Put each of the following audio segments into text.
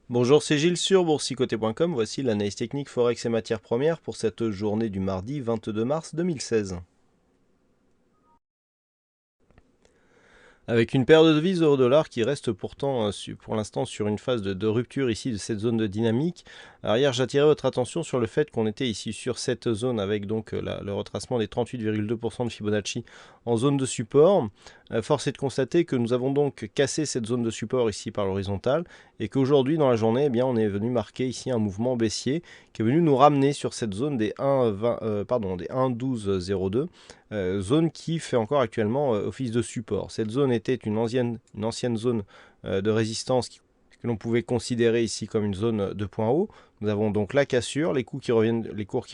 Bonjour, c'est Gilles sur boursicoté.com. Voici l'analyse technique Forex et matières premières pour cette journée du mardi 22 mars 2016. Avec une paire de devises euro-dollar qui reste pourtant pour l'instant sur une phase de rupture ici de cette zone de dynamique. Alors hier j'attirais votre attention sur le fait qu'on était ici sur cette zone avec donc le retracement des 38,2% de Fibonacci en zone de support. Force est de constater que nous avons donc cassé cette zone de support ici par l'horizontale et qu'aujourd'hui dans la journée eh bien, on est venu marquer ici un mouvement baissier qui est venu nous ramener sur cette zone des 1,1202. Zone qui fait encore actuellement office de support. Cette zone était une ancienne zone de résistance que l'on pouvait considérer ici comme une zone de point haut. Nous avons donc la cassure, les cours qui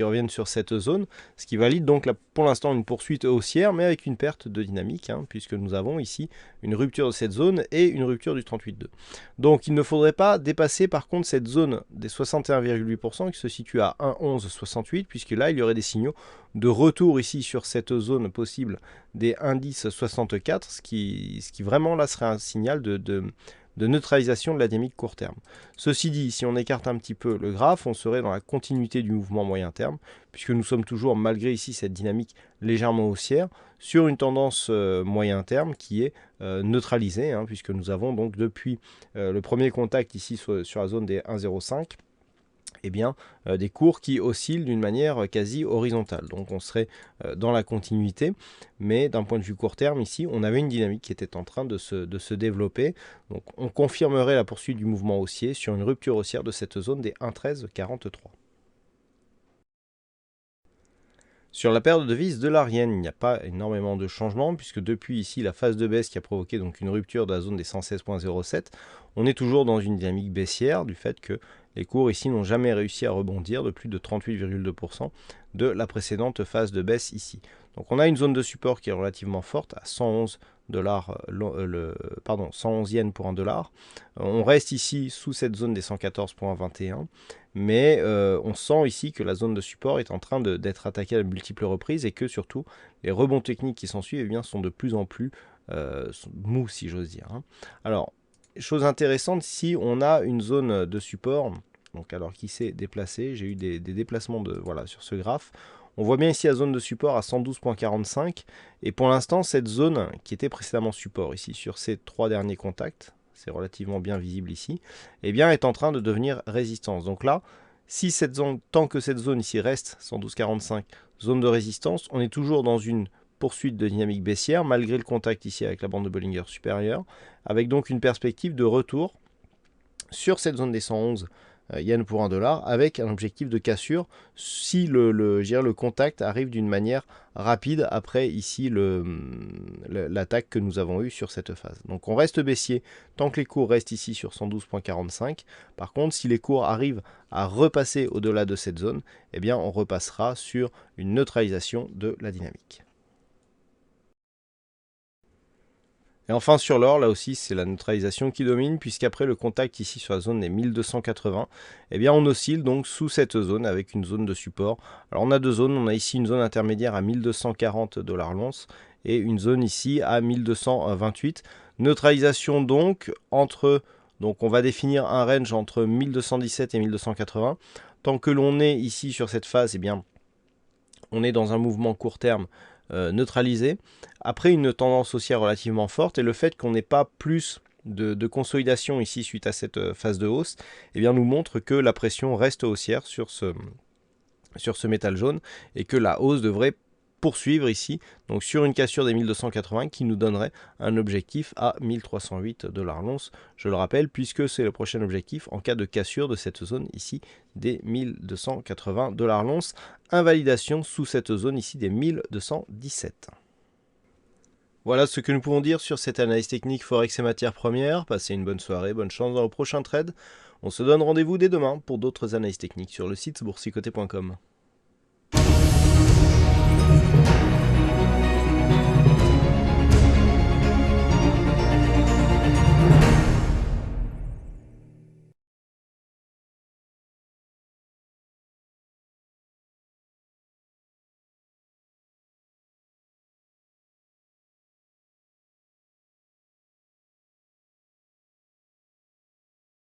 reviennent sur cette zone, ce qui valide donc pour l'instant une poursuite haussière, mais avec une perte de dynamique, puisque nous avons ici une rupture de cette zone et une rupture du 38,2. Donc il ne faudrait pas dépasser par contre cette zone des 61,8% qui se situe à 1,1168, puisque là il y aurait des signaux de retour ici sur cette zone possible des indices 64, ce qui vraiment là serait un signal de neutralisation de la dynamique court terme. Ceci dit, si on écarte un petit peu le graphe, on serait dans la continuité du mouvement moyen terme, puisque nous sommes toujours, malgré ici cette dynamique légèrement haussière, sur une tendance moyen terme qui est neutralisée, puisque nous avons donc depuis le premier contact ici sur la zone des 1,05, eh bien, des cours qui oscillent d'une manière quasi horizontale. Donc on serait dans la continuité, mais d'un point de vue court terme, ici, on avait une dynamique qui était en train de se développer. Donc on confirmerait la poursuite du mouvement haussier sur une rupture haussière de cette zone des 1,1343. Sur la paire de devises dollar-yen, il n'y a pas énormément de changements, puisque depuis ici la phase de baisse qui a provoqué donc une rupture de la zone des 116,07, on est toujours dans une dynamique baissière du fait que les cours ici n'ont jamais réussi à rebondir de plus de 38,2% de la précédente phase de baisse ici. Donc on a une zone de support qui est relativement forte à 111 111 yens pour 1 dollar. On reste ici sous cette zone des 114,21, mais on sent ici que la zone de support est en train d'être attaquée à de multiples reprises et que surtout les rebonds techniques qui s'en suivent sont de plus en plus mous, si j'ose dire. Alors, chose intéressante, si on a une zone de support, donc alors qui s'est déplacée, j'ai eu des déplacements sur ce graphe. On voit bien ici la zone de support à 112,45 et pour l'instant cette zone qui était précédemment support ici sur ces trois derniers contacts, c'est relativement bien visible ici, eh bien est en train de devenir résistance. Donc là, si cette zone, tant que cette zone ici reste 112,45, zone de résistance, on est toujours dans une poursuite de dynamique baissière malgré le contact ici avec la bande de Bollinger supérieure, avec donc une perspective de retour sur cette zone des 111 yens pour 1 dollar avec un objectif de cassure si le contact arrive d'une manière rapide après ici l'attaque que nous avons eue sur cette phase. Donc on reste baissier tant que les cours restent ici sur 112,45. Par contre, si les cours arrivent à repasser au-delà de cette zone, eh bien on repassera sur une neutralisation de la dynamique. Et enfin sur l'or, là aussi c'est la neutralisation qui domine, puisqu'après le contact ici sur la zone des 1280, eh bien on oscille donc sous cette zone avec une zone de support. Alors on a deux zones, on a ici une zone intermédiaire à 1240 $ l'once et une zone ici à 1228. Neutralisation donc donc on va définir un range entre 1217 et 1280. Tant que l'on est ici sur cette phase, eh bien on est dans un mouvement court terme neutralisé, après une tendance haussière relativement forte et le fait qu'on n'ait pas plus de consolidation ici suite à cette phase de hausse, eh bien nous montre que la pression reste haussière sur ce métal jaune et que la hausse devrait poursuivre ici, donc sur une cassure des 1280 qui nous donnerait un objectif à 1308 $ l'once, je le rappelle, puisque c'est le prochain objectif en cas de cassure de cette zone ici des 1280 $ l'once, invalidation sous cette zone ici des 1217. Voilà ce que nous pouvons dire sur cette analyse technique Forex et matières premières. Passez une bonne soirée, bonne chance dans vos prochains trades. On se donne rendez-vous dès demain pour d'autres analyses techniques sur le site boursicoté.com.